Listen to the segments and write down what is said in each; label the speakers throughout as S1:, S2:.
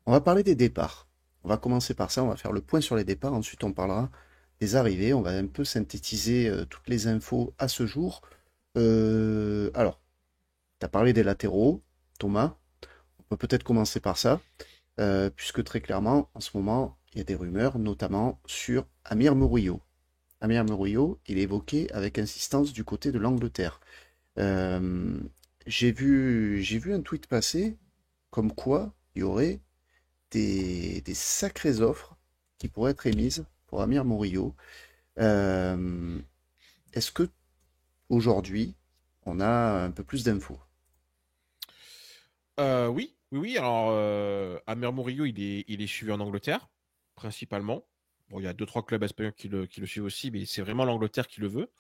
S1: On va parler des départs. On va commencer par ça, on va faire le point sur les départs, ensuite on parlera des arrivées, on va un peu synthétiser toutes les infos à ce jour. Alors, tu as parlé des latéraux, Thomas, on peut peut-être commencer par ça, puisque très clairement, en ce moment, il y a des rumeurs, notamment sur Amir Murillo. Amir Murillo, il est évoqué avec insistance du côté de l'Angleterre. Euh, j'ai vu un tweet passer comme quoi il y aurait des sacrées offres qui pourraient être émises pour Amir Murillo. Euh, Est-ce que aujourd'hui on a un peu plus d'infos?
S2: Oui, oui, oui. Alors, Amer Murillo, il est suivi en Angleterre, principalement. Bon, il y a deux, trois clubs espagnols qui le suivent aussi, mais c'est vraiment l'Angleterre qui le veut.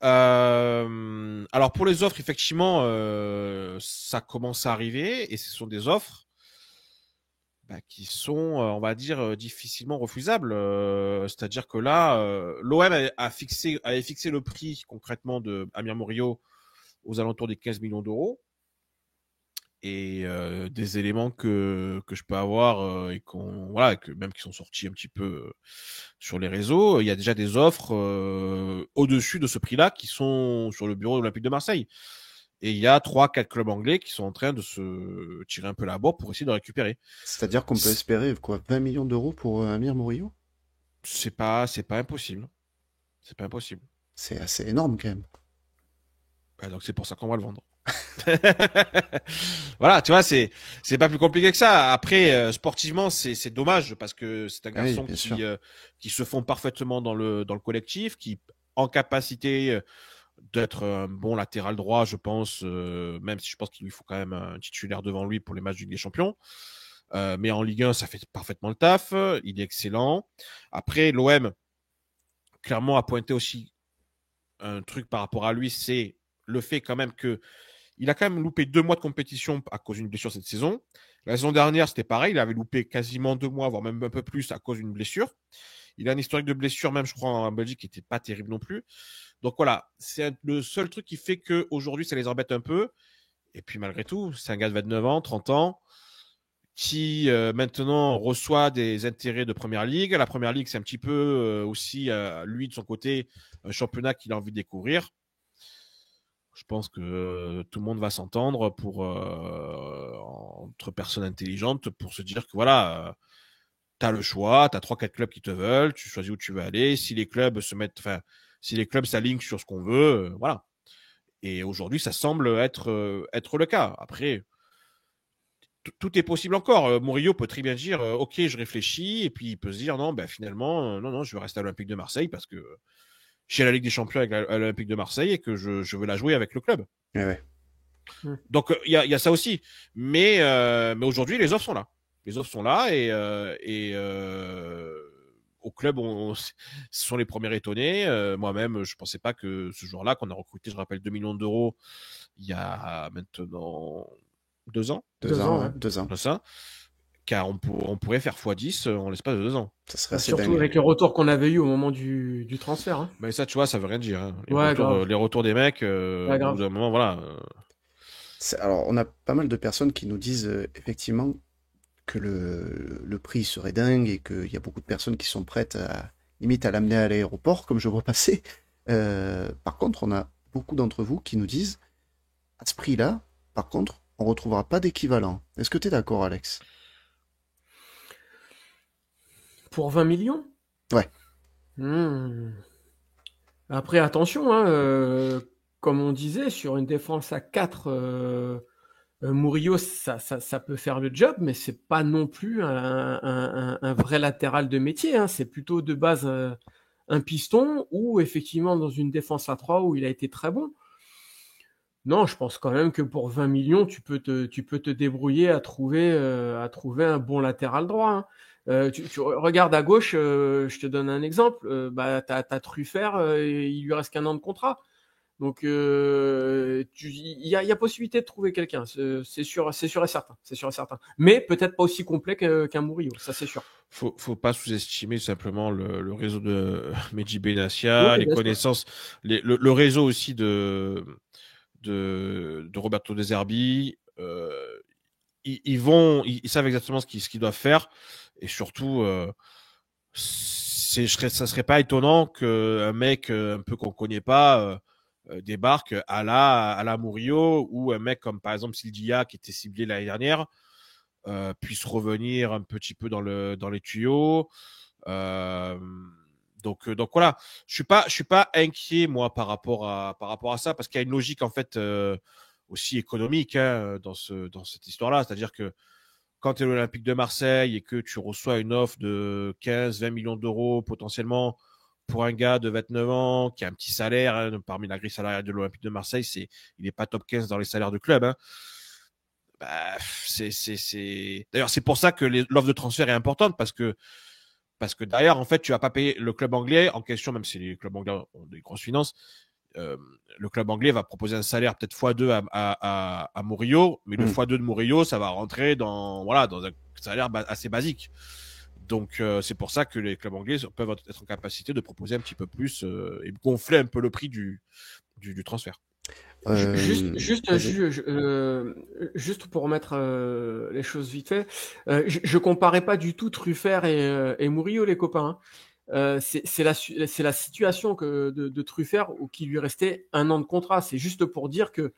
S2: Alors, pour les offres, effectivement, ça commence à arriver, et ce sont des offres qui sont, on va dire, difficilement refusables. C'est-à-dire que là, l'OM avait fixé le prix concrètement de Amir Murillo aux alentours des 15 millions d'euros. Et des éléments que je peux avoir et voilà, même qui sont sortis un petit peu sur les réseaux, il y a déjà des offres au-dessus de ce prix-là qui sont sur le bureau de l'Olympique de Marseille. Et il y a trois, quatre clubs anglais qui sont en train de se tirer un peu la bourre pour essayer de récupérer.
S1: C'est-à-dire qu'on peut espérer quoi, 20 millions d'euros pour Amir Murillo?
S2: C'est pas impossible. C'est pas impossible.
S1: C'est assez énorme quand même.
S2: Donc c'est pour ça qu'on va le vendre. Voilà, tu vois, c'est pas plus compliqué que ça. Après, sportivement, c'est dommage parce que c'est un
S1: Ah oui,
S2: garçon
S1: bien sûr.
S2: qui se fond parfaitement dans le collectif, qui en capacité d'être un bon latéral droit, je pense, même si je pense qu'il lui faut quand même un titulaire devant lui pour les matchs du Ligue des Champions. Mais en Ligue 1, ça fait parfaitement le taf. Il est excellent. Après, l'OM clairement a pointé aussi un truc par rapport à lui, c'est le fait quand même que il a quand même loupé 2 mois de compétition à cause d'une blessure cette saison. La saison dernière, c'était pareil. Il avait loupé quasiment 2 mois, voire même un peu plus à cause d'une blessure. Il a un historique de blessure, même, je crois, en Belgique, qui n'était pas terrible non plus. Donc voilà, c'est le seul truc qui fait qu'aujourd'hui, ça les embête un peu. Et puis malgré tout, c'est un gars de 29 ans, 30 ans, qui maintenant reçoit des intérêts de Première Ligue. La Première Ligue, c'est un petit peu aussi, lui, de son côté, un championnat qu'il a envie de découvrir. Je pense que tout le monde va s'entendre entre personnes intelligentes pour se dire que voilà, tu as le choix, tu as trois quatre clubs qui te veulent, tu choisis où tu veux aller. Si les clubs s'alignent sur ce qu'on veut, voilà. Et aujourd'hui, ça semble être le cas. Après, tout est possible encore. Murillo peut très bien dire, ok, je réfléchis, et puis il peut se dire non, ben finalement, non, non, je vais rester à l'Olympique de Marseille parce que j'ai la Ligue des Champions avec l'Olympique de Marseille et que je veux la jouer avec le club.
S1: Ouais, ouais.
S3: Hmm.
S2: Donc il y a ça aussi. Mais aujourd'hui, les offres sont là. Les offres sont là et au club, ce sont les premiers étonnés. Moi-même, je pensais pas que ce joueur-là, qu'on a recruté, je rappelle, 2 millions d'euros il y a maintenant 2 ans,
S1: 2 ans,
S3: ans,
S1: ouais,
S3: ouais.
S1: 2 ans.
S2: de ça, car on pourrait faire x10 en l'espace de 2 ans.
S1: Ça serait
S3: Bah,
S1: assez
S3: surtout
S1: dingue.
S3: avec les retours qu'on avait eu au moment du transfert, hein.
S2: Mais ça, tu vois, ça veut rien dire, hein. Les
S3: Ouais,
S2: retours,
S3: grave.
S2: euh, les retours des mecs,
S3: Ouais,
S2: au bout
S3: grave.
S2: d'un moment, voilà.
S1: Alors, on a pas mal de personnes qui nous disent effectivement que le prix serait dingue et qu'il y a beaucoup de personnes qui sont prêtes à limite à l'amener à l'aéroport, comme je vois passer. Par contre, on a beaucoup d'entre vous qui nous disent à ce prix-là, par contre, on retrouvera pas d'équivalent. Est-ce que tu es d'accord, Alex?
S3: Pour 20 millions?
S1: Ouais,
S3: Hmm. Après, attention, hein, comme on disait, sur une défense à 4, Murillo, ça peut faire le job, mais c'est pas non plus un vrai latéral de métier, hein. C'est plutôt de base un piston ou effectivement dans une défense à 3 où il a été très bon. Non, je pense quand même que pour 20 millions, tu peux te débrouiller à trouver un bon latéral droit, hein. Tu regardes à gauche, je te donne un exemple. Bah, t'as Truffert, il lui reste qu'un an de contrat. Donc, il y a possibilité de trouver quelqu'un, c'est sûr et certain, c'est sûr et certain. Mais peut-être pas aussi complet qu'un Murillo, ça c'est sûr.
S2: Faut pas sous-estimer simplement le réseau de Mehdi
S3: Oui,
S2: Benassia, les
S3: bien sûr.
S2: connaissances, le réseau aussi de Roberto De Zerbi. ils savent exactement ce qu'ils doivent faire. Et surtout, ça serait pas étonnant qu'un mec un peu qu'on connaît pas débarque à la Murillo, ou un mec comme par exemple Sildia qui était ciblé l'année dernière puisse revenir un petit peu dans les tuyaux. Euh, donc voilà, je suis pas inquiet moi par rapport à ça, parce qu'il y a une logique en fait aussi économique dans cette histoire-là, c'est-à-dire que quand tu es l'Olympique de Marseille et que tu reçois une offre de 15-20 millions d'euros potentiellement pour un gars de 29 ans qui a un petit salaire, parmi la grille salariale de l'Olympique de Marseille, il n'est pas top 15 dans les salaires de club. Bah, D'ailleurs, c'est pour ça que l'offre de transfert est importante, parce que derrière, en fait, tu vas pas payer le club anglais en question, même si les clubs anglais ont des grosses finances. Le club anglais va proposer un salaire peut-être x2 à Murillo, mais le x2 de Murillo, ça va rentrer dans un salaire assez basique. Donc c'est pour ça que les clubs anglais peuvent être en capacité de proposer un petit peu plus et gonfler un peu le prix du transfert.
S3: Juste pour remettre les choses vite fait, je comparais pas du tout Truffert et Murillo, les copains. C'est la situation de Truffert où qui lui restait 1 an de contrat. C'est juste pour dire que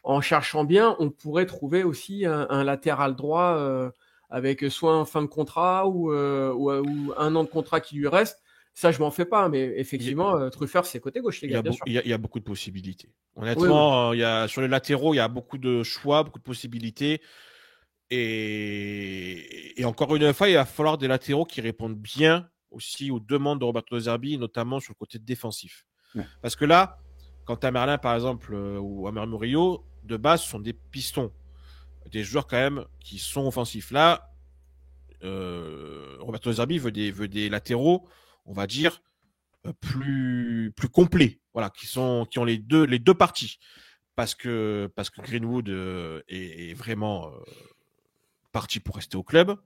S3: en cherchant bien, on pourrait trouver aussi un latéral droit avec soit en fin de contrat ou 1 an de contrat qui lui reste. Ça, je m'en fais pas, mais effectivement, Truffert, c'est côté gauche, les gars, bien sûr.
S2: Il y a beaucoup de possibilités. Honnêtement, oui. Sur les latéraux, il y a beaucoup de choix, beaucoup de possibilités. Et encore une fois, il va falloir des latéraux qui répondent bien aussi aux demandes de Roberto De Zerbi, notamment sur le côté défensif. Ouais. Parce que là, quand tu as Merlin, par exemple, ou Amer Murillo, de base, ce sont des pistons. Des joueurs, quand même, qui sont offensifs. Là, Roberto De Zerbi veut des latéraux, on va dire, plus complets. Voilà, qui ont les deux parties. Parce que Greenwood est vraiment parti pour rester au club.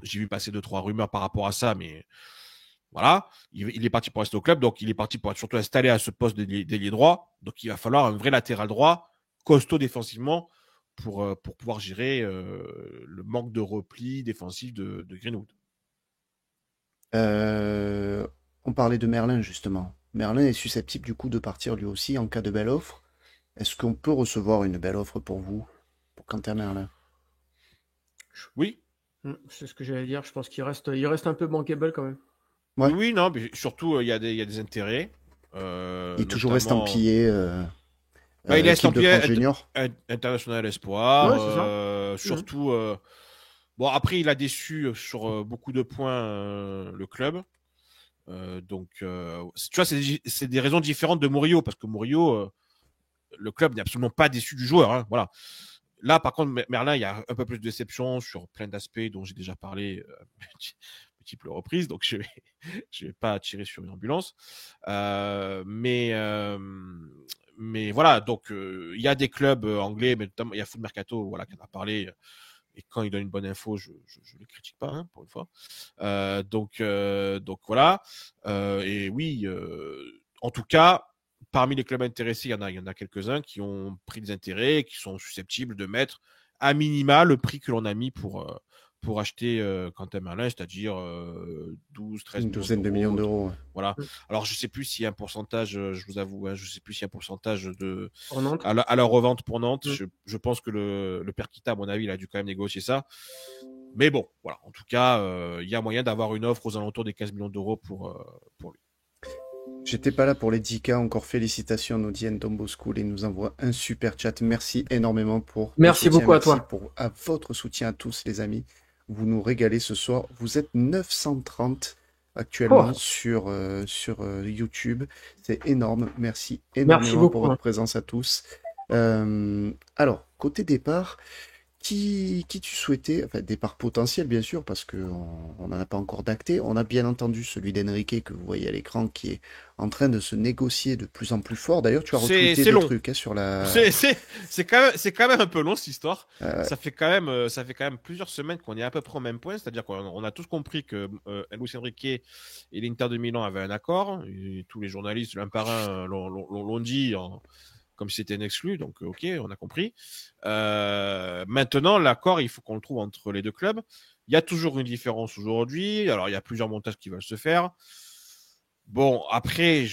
S2: J'ai vu passer 2-3 rumeurs par rapport à ça, mais voilà, il est parti pour rester au club, donc il est parti pour être surtout installé à ce poste d'ailier droit. Donc il va falloir un vrai latéral droit, costaud défensivement, pour pouvoir gérer le manque de repli défensif de Greenwood.
S1: On parlait de Merlin justement. Merlin est susceptible du coup de partir lui aussi en cas de belle offre. Est-ce qu'on peut recevoir une belle offre pour vous, pour Quentin Merlin?
S2: Oui.
S3: C'est ce que j'allais dire. Je pense qu'il reste un peu bankable quand même.
S2: Ouais. Oui, non, mais surtout, il y a des intérêts.
S1: Il est toujours estampillé.
S2: Il est estampillé international espoir.
S3: Ouais, c'est ça.
S2: Surtout, bon, après, il a déçu sur beaucoup de points le club. Donc, tu vois, c'est des raisons différentes de Murillo, parce que Murillo, le club n'est absolument pas déçu du joueur. Hein, voilà. Là, par contre, Merlin, il y a un peu plus de déception sur plein d'aspects dont j'ai déjà parlé multiples reprises, donc je vais pas tirer sur une ambulance. Mais voilà, donc il y a des clubs anglais, mais notamment il y a Foot Mercato, voilà, qui en a parlé. Et quand il donne une bonne info, je les critique pas, hein, pour une fois. Donc voilà. Et oui, en tout cas, parmi les clubs intéressés, il y en a quelques-uns qui ont pris des intérêts, qui sont susceptibles de mettre à minima le prix que l'on a mis pour acheter Quentin Merlin, c'est-à-dire 12-13
S1: une douzaine de millions d'euros. Ouais.
S2: Voilà. Alors, je ne sais plus s'il y a un pourcentage, je vous avoue, je ne sais plus s'il y a un pourcentage à la revente pour Nantes. Je pense que le père Kita, à mon avis, il a dû quand même négocier ça. Mais bon, voilà. En tout cas, il y a moyen d'avoir une offre aux alentours des 15 millions d'euros pour lui.
S1: J'étais pas là pour les 10K, encore félicitations, nous dit Ntombo School et nous envoie un super chat. Merci énormément pour
S3: Merci beaucoup à toi.
S1: À votre soutien à tous les amis. Vous nous régalez ce soir. Vous êtes 930 actuellement sur YouTube. C'est énorme. Merci énormément pour votre présence à tous. Alors, côté départ, qui tu souhaitais, enfin départ potentiel bien sûr, parce qu'on n'en a pas encore d'acté. On a bien entendu celui d'Enrique que vous voyez à l'écran qui est en train de se négocier de plus en plus fort. D'ailleurs, tu as retweeté des trucs sur la...
S2: C'est quand même un peu long cette histoire. Ça fait quand même plusieurs semaines qu'on est à peu près au même point, c'est-à-dire qu'on a tous compris que Luis Enrique et l'Inter de Milan avaient un accord. Et tous les journalistes l'un par un l'ont dit comme si c'était un exclu. Donc, ok, on a compris. Maintenant, l'accord, il faut qu'on le trouve entre les deux clubs. Il y a toujours une différence aujourd'hui. Alors, il y a plusieurs montages qui veulent se faire. Bon, après,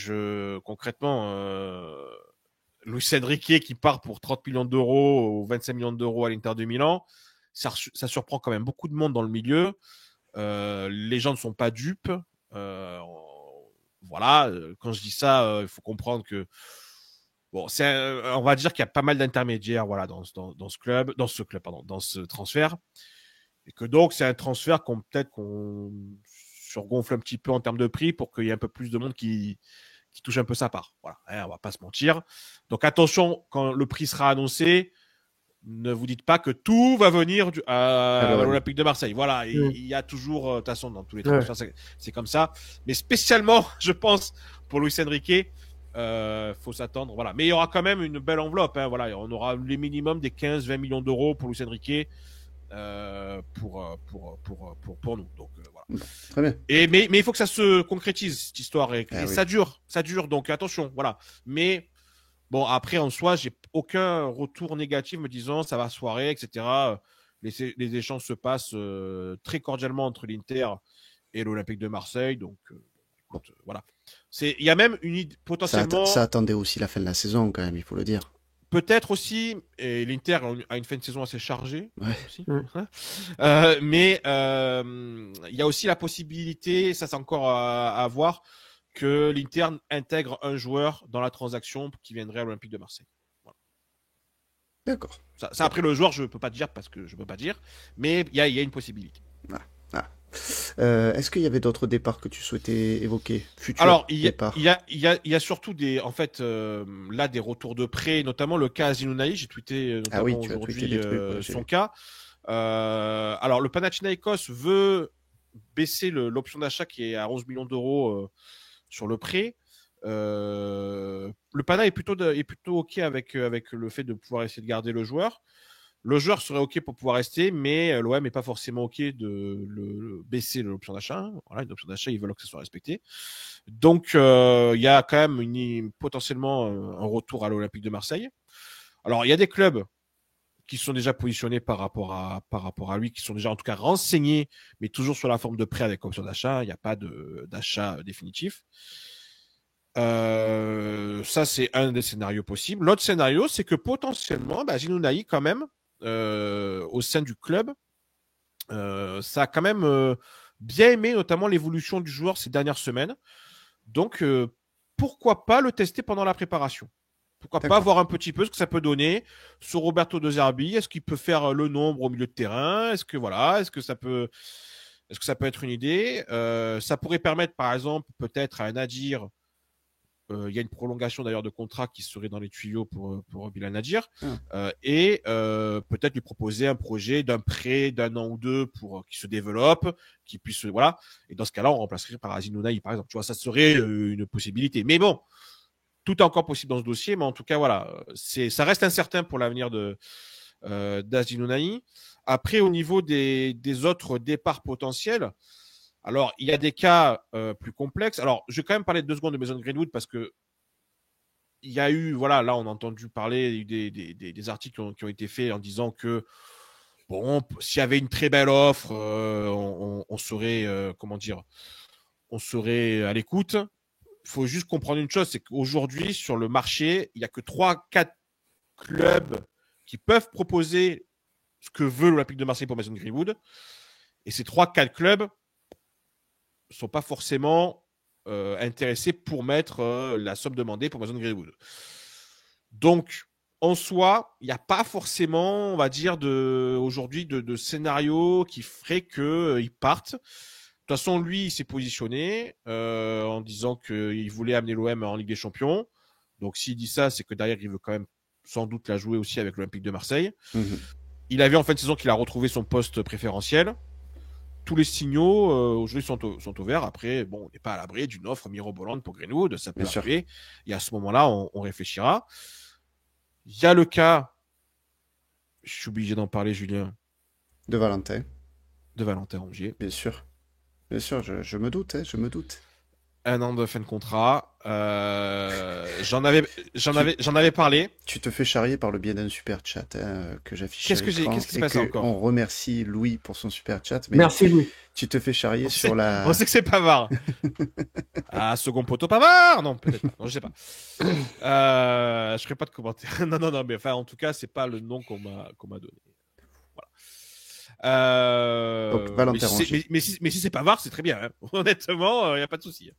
S2: concrètement, Luis Enrique qui part pour 30 millions d'euros ou 25 millions d'euros à l'Inter de Milan, ça surprend quand même beaucoup de monde dans le milieu. Les gens ne sont pas dupes. Voilà, quand je dis ça, il faut comprendre que bon, on va dire qu'il y a pas mal d'intermédiaires, voilà, dans ce transfert, et que donc c'est un transfert qu'on surgonfle un petit peu en termes de prix pour qu'il y ait un peu plus de monde qui touche un peu sa part. Voilà, on va pas se mentir. Donc attention, quand le prix sera annoncé, ne vous dites pas que tout va venir à l'Olympique de Marseille. Voilà, il y a toujours, de toute façon, dans tous les transferts, c'est comme ça. Mais spécialement, je pense, pour Luis Enrique, faut s'attendre. Voilà. Mais il y aura quand même une belle enveloppe. Hein, voilà, on aura les minimum des 15-20 millions d'euros pour Luis Enrique pour nous. Donc, voilà.
S1: Très bien.
S2: Mais il faut que ça se concrétise, cette histoire. Et ça dure. Donc attention. Voilà. Mais bon, après, en soi, j'ai aucun retour négatif me disant ça va soirée, etc. Les échanges se passent très cordialement entre l'Inter et l'Olympique de Marseille. Donc, écoute, voilà. Il y a même une idée potentiellement.
S1: Ça attendait aussi la fin de la saison, quand même, il faut le dire.
S2: Peut-être aussi, et l'Inter a une fin de saison assez chargée.
S1: Ouais.
S2: Aussi. Mais il y a aussi la possibilité, ça c'est encore à voir, que l'Inter intègre un joueur dans la transaction qui viendrait à l'Olympique de Marseille. Voilà.
S1: D'accord.
S2: Ça, après, le joueur, je ne peux pas dire parce que je ne peux pas dire, mais il y a une possibilité.
S1: Est-ce qu'il y avait d'autres départs que tu souhaitais évoquer?
S2: Alors, il y a surtout des retours de prêt, notamment le cas Azinounaï. J'ai tweeté notamment aujourd'hui son cas. Alors, le Panathinaikos veut baisser l'option d'achat qui est à 11 millions d'euros sur le prêt. Le Pana est plutôt OK avec le fait de pouvoir essayer de garder le joueur. Le joueur serait OK pour pouvoir rester, mais l'OM n'est pas forcément OK de baisser l'option d'achat. Voilà, une option d'achat, ils veulent que ça soit respecté. Donc, il y a quand même potentiellement un retour à l'Olympique de Marseille. Alors, il y a des clubs qui sont déjà positionnés par rapport à lui, qui sont déjà en tout cas renseignés, mais toujours sur la forme de prêt avec option d'achat. Il n'y a pas d'achat définitif. Ça, c'est un des scénarios possibles. L'autre scénario, c'est que potentiellement, Azinounaï, quand même, au sein du club, ça a quand même bien aimé notamment l'évolution du joueur ces dernières semaines. Donc, pourquoi pas le tester pendant la préparation? Pourquoi pas voir un petit peu ce que ça peut donner sur Roberto De Zerbi? Est-ce qu'il peut faire le nombre au milieu de terrain? Est-ce que ça peut être une idée? Ça pourrait permettre, par exemple, peut-être à un Nadir. Il y a une prolongation d'ailleurs de contrat qui serait dans les tuyaux pour Bilal Nadir et peut-être lui proposer un projet d'un prêt d'un an ou deux pour qu'il se développe, qu'il puisse voilà. Et dans ce cas-là, on remplacerait par Azinounaï par exemple. Tu vois, ça serait une possibilité. Mais bon, tout est encore possible dans ce dossier. Mais en tout cas, voilà, ça reste incertain pour l'avenir d'Azinounaï. Après, au niveau des autres départs potentiels. Alors, il y a des cas plus complexes. Alors, je vais quand même parler 2 secondes de Mason Greenwood parce que il y a eu, voilà, là, on a entendu parler des articles qui ont été faits en disant que, bon, s'il y avait une très belle offre, on serait, on serait à l'écoute. Il faut juste comprendre une chose, c'est qu'aujourd'hui, sur le marché, il n'y a que 3-4 clubs qui peuvent proposer ce que veut l'Olympique de Marseille pour Mason Greenwood. Et ces 3-4 clubs sont pas forcément intéressés pour mettre la somme demandée pour Mason Greenwood. Donc, en soi, il n'y a pas forcément, on va dire, aujourd'hui de scénario qui ferait qu'ils partent. De toute façon, lui, il s'est positionné en disant qu'il voulait amener l'OM en Ligue des Champions. Donc, s'il dit ça, c'est que derrière, il veut quand même sans doute la jouer aussi avec l'Olympique de Marseille. Il a vu en fin de saison qu'il a retrouvé son poste préférentiel. Tous les signaux aujourd'hui sont ouverts. Après, bon, on n'est pas à l'abri d'une offre mirobolante pour Greenwood. Ça peut arriver. Et à ce moment-là, on réfléchira. Il y a le cas, je suis obligé d'en parler, Julien.
S1: De Valentin
S2: Rongier.
S1: Bien sûr. Bien sûr, je me doute, je me doute.
S2: 1 an de fin de contrat. J'en avais parlé.
S1: Tu te fais charrier par le biais d'un super chat que j'affiche à l'écran.
S2: Qu'est-ce qui se passe encore?
S1: On remercie Louis pour son super chat. Mais
S3: Merci Louis.
S1: tu te fais charrier sur
S2: On sait que c'est Pavard. Second poteau Pavard. Non, peut-être. Non, je sais pas. Je ferai pas de commentaire. Non, mais enfin, en tout cas, c'est pas le nom qu'on m'a donné. Voilà.
S1: Donc, Valentin Rongier.
S2: Mais si c'est Pavard, c'est très bien. Hein. Honnêtement, il y a pas de souci.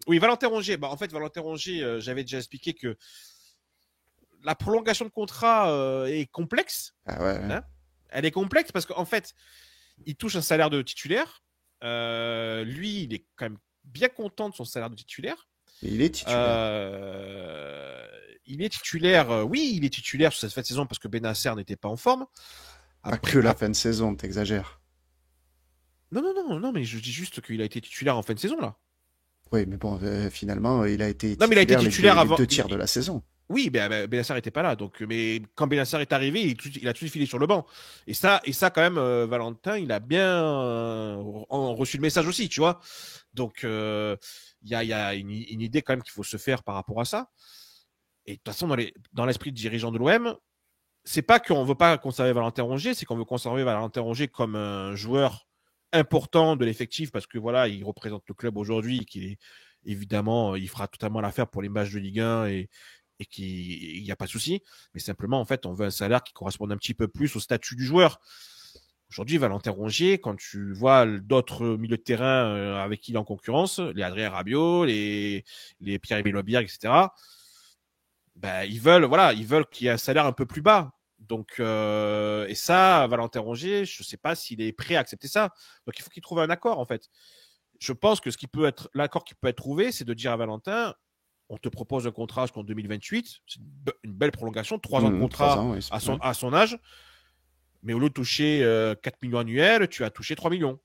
S2: Oui, Valentin Rongier. En fait, Valentin Rongier, j'avais déjà expliqué que la prolongation de contrat est complexe.
S1: Ah ouais.
S2: Hein, elle est complexe parce qu'en fait, il touche un salaire de titulaire. Lui, il est quand même bien content de son salaire de titulaire.
S1: Et il est titulaire.
S2: Il est titulaire. Oui, il est titulaire sur cette fin de saison parce que Bennacer n'était pas en forme.
S1: Pas que la fin de saison, t'exagères.
S2: Non, mais je dis juste qu'il a été titulaire en fin de saison, là.
S1: Oui, mais bon, finalement, il a été
S2: non, mais il a été titulaire
S1: avant les 2 tiers de la saison.
S2: Oui, Bennacer n'était pas là. Donc, mais quand Bennacer est arrivé, il a tout de suite filé sur le banc. Et ça quand même, Valentin, il a bien reçu le message aussi, tu vois. Donc, il y a une idée quand même qu'il faut se faire par rapport à ça. Et de toute façon, dans l'esprit de dirigeant de l'OM, c'est pas qu'on veut pas conserver Valentin Rongier, c'est qu'on veut conserver Valentin Rongier comme un joueur important de l'effectif parce que voilà, il représente le club aujourd'hui et qu'il est évidemment, il fera totalement l'affaire pour les matchs de Ligue 1 et qu'il n'y a pas de souci. Mais simplement, en fait, on veut un salaire qui corresponde un petit peu plus au statut du joueur. Aujourd'hui, Valentin Rongier, quand tu vois d'autres milieux de terrain avec qui il est en concurrence, les Adrien Rabiot, les Pierre-Emile Haubière, etc., ils veulent qu'il y ait un salaire un peu plus bas. Donc, et ça, Valentin Rongier, je ne sais pas s'il est prêt à accepter ça. Donc, il faut qu'il trouve un accord, en fait. Je pense que l'accord qui peut être trouvé, c'est de dire à Valentin, on te propose un contrat jusqu'en 2028, c'est une belle prolongation, 3 ans de contrat
S1: 3 ans, oui,
S2: à son âge. Mais au lieu de toucher 4 millions annuels, tu as touché 3 millions.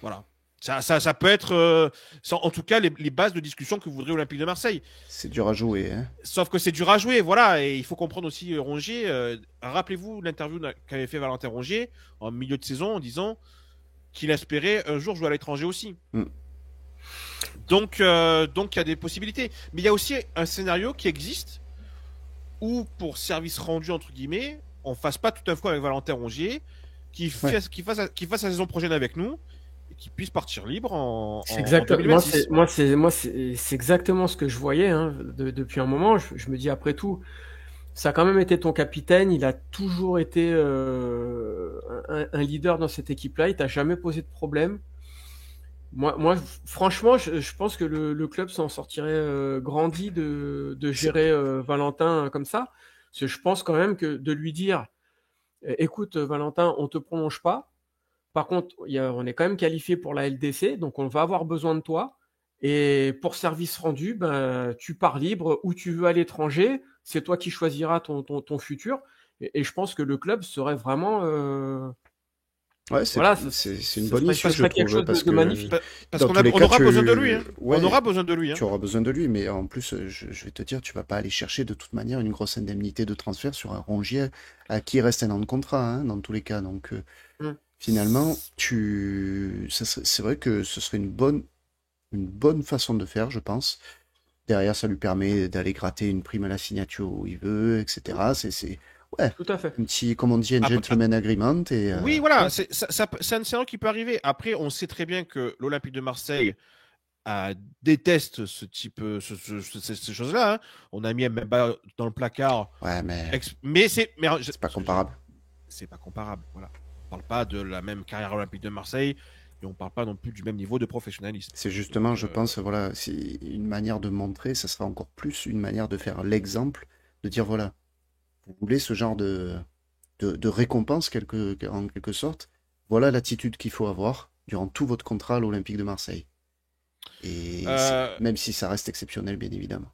S2: Voilà. Ça peut être, en tout cas, les bases de discussion que voudrait Olympique de Marseille.
S1: C'est dur à jouer. Hein.
S2: Sauf que c'est dur à jouer, voilà. Et il faut comprendre aussi Rongier. Rappelez-vous l'interview qu'avait fait Valentin Rongier en milieu de saison en disant qu'il espérait un jour jouer à l'étranger aussi. Donc, il y a des possibilités. Mais il y a aussi un scénario qui existe où, pour service rendu, entre guillemets, on ne fasse pas tout un coup avec Valentin Rongier, qui fasse la saison prochaine avec nous, et qui puisse partir libre en 2026.
S3: C'est exactement ce que je voyais depuis un moment. Je me dis, après tout, ça a quand même été ton capitaine. Il a toujours été un leader dans cette équipe-là. Il t'a jamais posé de problème. Moi, franchement, je pense que le club s'en sortirait grandi de gérer Valentin comme ça. Parce que je pense quand même que de lui dire, écoute Valentin, on te prolonge pas. Par contre, on est quand même qualifié pour la LDC, donc on va avoir besoin de toi. Et pour service rendu, tu pars libre où tu veux à l'étranger. C'est toi qui choisiras ton futur. Et je pense que le club serait vraiment...
S1: Ouais, c'est une bonne issue, je trouve, parce qu'on
S2: aura besoin de lui. Hein. Ouais, on aura besoin de lui. Hein.
S1: Tu auras besoin de lui, mais en plus, je vais te dire, tu vas pas aller chercher de toute manière une grosse indemnité de transfert sur un Rongier à qui reste un an de contrat, hein, dans tous les cas. Donc, finalement, c'est vrai que ce serait une bonne façon de faire, je pense. Derrière, ça lui permet d'aller gratter une prime à la signature où il veut, etc. Ouais,
S3: tout à fait.
S1: Un petit, comme on dit, un gentleman agreement. Et,
S2: oui, voilà, c'est un scénario qui peut arriver. Après, on sait très bien que l'Olympique de Marseille déteste ce type, ces choses-là. Hein. On a mis Mbemba dans le placard.
S1: Ouais,
S2: mais
S1: c'est pas comparable.
S2: C'est pas comparable, voilà. On parle pas de la même carrière Olympique de Marseille et on parle pas non plus du même niveau de professionnalisme.
S1: C'est justement, je pense, voilà, c'est une manière de montrer, ça sera encore plus une manière de faire l'exemple, de dire voilà. Vous voulez ce genre de récompense en quelque sorte, voilà l'attitude qu'il faut avoir durant tout votre contrat à l'Olympique de Marseille. Et même si ça reste exceptionnel, bien évidemment.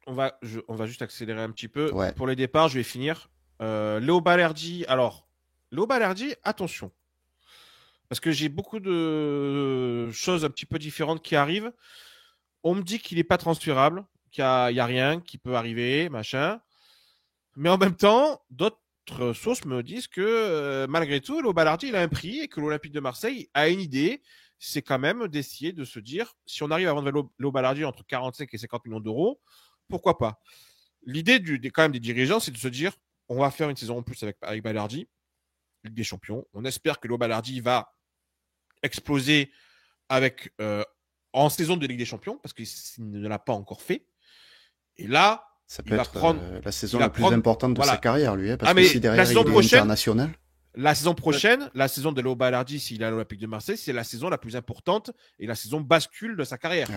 S2: On va juste accélérer un petit peu.
S1: Ouais.
S2: Pour les départs, je vais finir. Léo Balerdi, attention. Parce que j'ai beaucoup de choses un petit peu différentes qui arrivent. On me dit qu'il n'est pas transférable, qu'il n'y a rien qui peut arriver, machin. Mais en même temps, d'autres sources me disent que malgré tout, Léo Balerdi, il a un prix et que l'Olympique de Marseille a une idée c'est quand même d'essayer de se dire, si on arrive à vendre Léo Balardi entre 45 et 50 millions d'euros, pourquoi pas. L'idée quand même des dirigeants, c'est de se dire, on va faire une saison en plus avec Balardi, Ligue des Champions. On espère que Léo Balardi va exploser en saison de Ligue des Champions, parce qu'il ne l'a pas encore fait. Et là,
S1: Ça
S2: il
S1: peut
S2: va
S1: être
S2: prendre
S1: la saison la plus importante de sa carrière, lui, parce que
S2: mais
S1: si derrière il est international.
S2: La saison prochaine, la saison de Léo Balardi, s'il est à l'Olympique de Marseille, c'est la saison la plus importante et la saison bascule de sa carrière.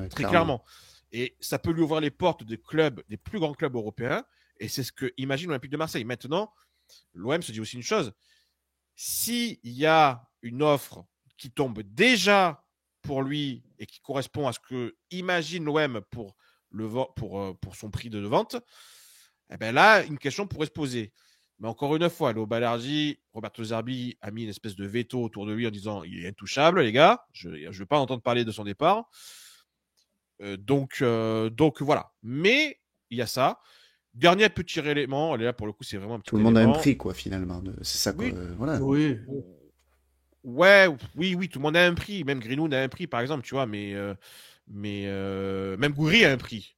S2: Très clairement. Et ça peut lui ouvrir les portes des clubs, des plus grands clubs européens. Et c'est ce que imagine l'Olympique de Marseille. Maintenant, l'OM se dit aussi une chose. S'il y a une offre qui tombe déjà pour lui et qui correspond à ce que imagine l'OM pour son prix de vente, eh ben là, une question pourrait se poser. Mais encore une fois, Léo Balardi, Roberto Zerbi a mis une espèce de veto autour de lui en disant il est intouchable, les gars. Je ne veux pas entendre parler de son départ. Donc voilà. Mais il y a ça. Dernier petit élément, là pour le coup, c'est vraiment un petit
S1: Tout le monde a un prix, quoi, finalement. C'est ça, quoi.
S3: Oui.
S1: Voilà.
S3: Oui.
S2: Ouais, oui, tout le monde a un prix. Même Greenwood a un prix, par exemple, tu vois. Mais même Gouiri a un prix.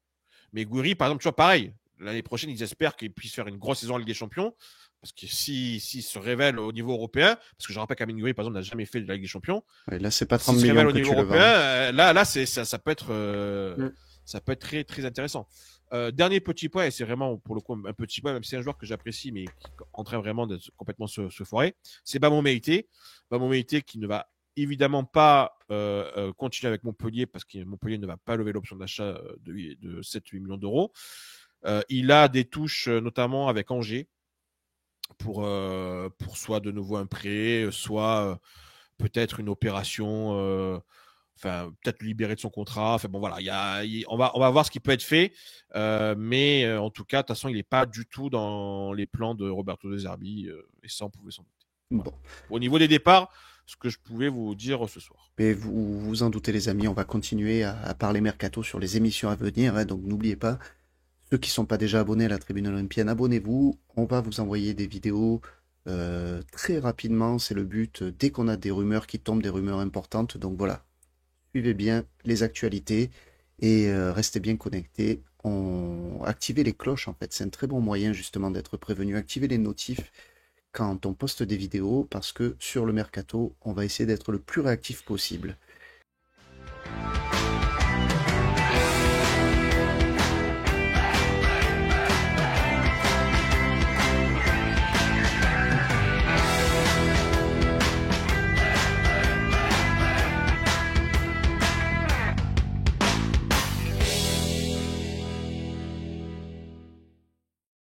S2: Mais Gouiri, par exemple, tu vois, pareil. L'année prochaine, ils espèrent qu'il puisse faire une grosse saison en Ligue des Champions. Parce que s'il se révèle au niveau européen, parce que je rappelle qu'Amine Gouiri, par exemple, n'a jamais fait de la Ligue des Champions.
S1: Ouais, là, c'est pas 30 millions que tu le vends.
S2: Là, ça peut être très, très intéressant. Dernier petit point, et c'est vraiment pour le coup un petit point, même si c'est un joueur que j'apprécie, mais qui est en train vraiment de complètement se foirer, c'est Bamon Meïté. Bamon Meïté qui ne va évidemment pas continuer avec Montpellier parce que Montpellier ne va pas lever l'option d'achat de 7-8 millions d'euros. Il a des touches notamment avec Angers pour soit de nouveau un prêt, soit peut-être une opération, peut-être libérer de son contrat. Enfin bon voilà, on va voir ce qui peut être fait, mais en tout cas, de toute façon, il n'est pas du tout dans les plans de Roberto De Zerbi, et ça on pouvait s'en douter. Voilà. Bon. Au niveau des départs, ce que je pouvais vous dire ce soir.
S1: Mais vous vous en doutez les amis, on va continuer à parler mercato sur les émissions à venir, hein, donc n'oubliez pas, ceux qui ne sont pas déjà abonnés à la Tribune Olympienne, abonnez-vous, on va vous envoyer des vidéos très rapidement, c'est le but, dès qu'on a des rumeurs qui tombent, des rumeurs importantes, donc voilà, suivez bien les actualités et restez bien connectés, activez les cloches en fait, c'est un très bon moyen justement d'être prévenu, activez les notifs quand on poste des vidéos parce que sur le mercato, on va essayer d'être le plus réactif possible.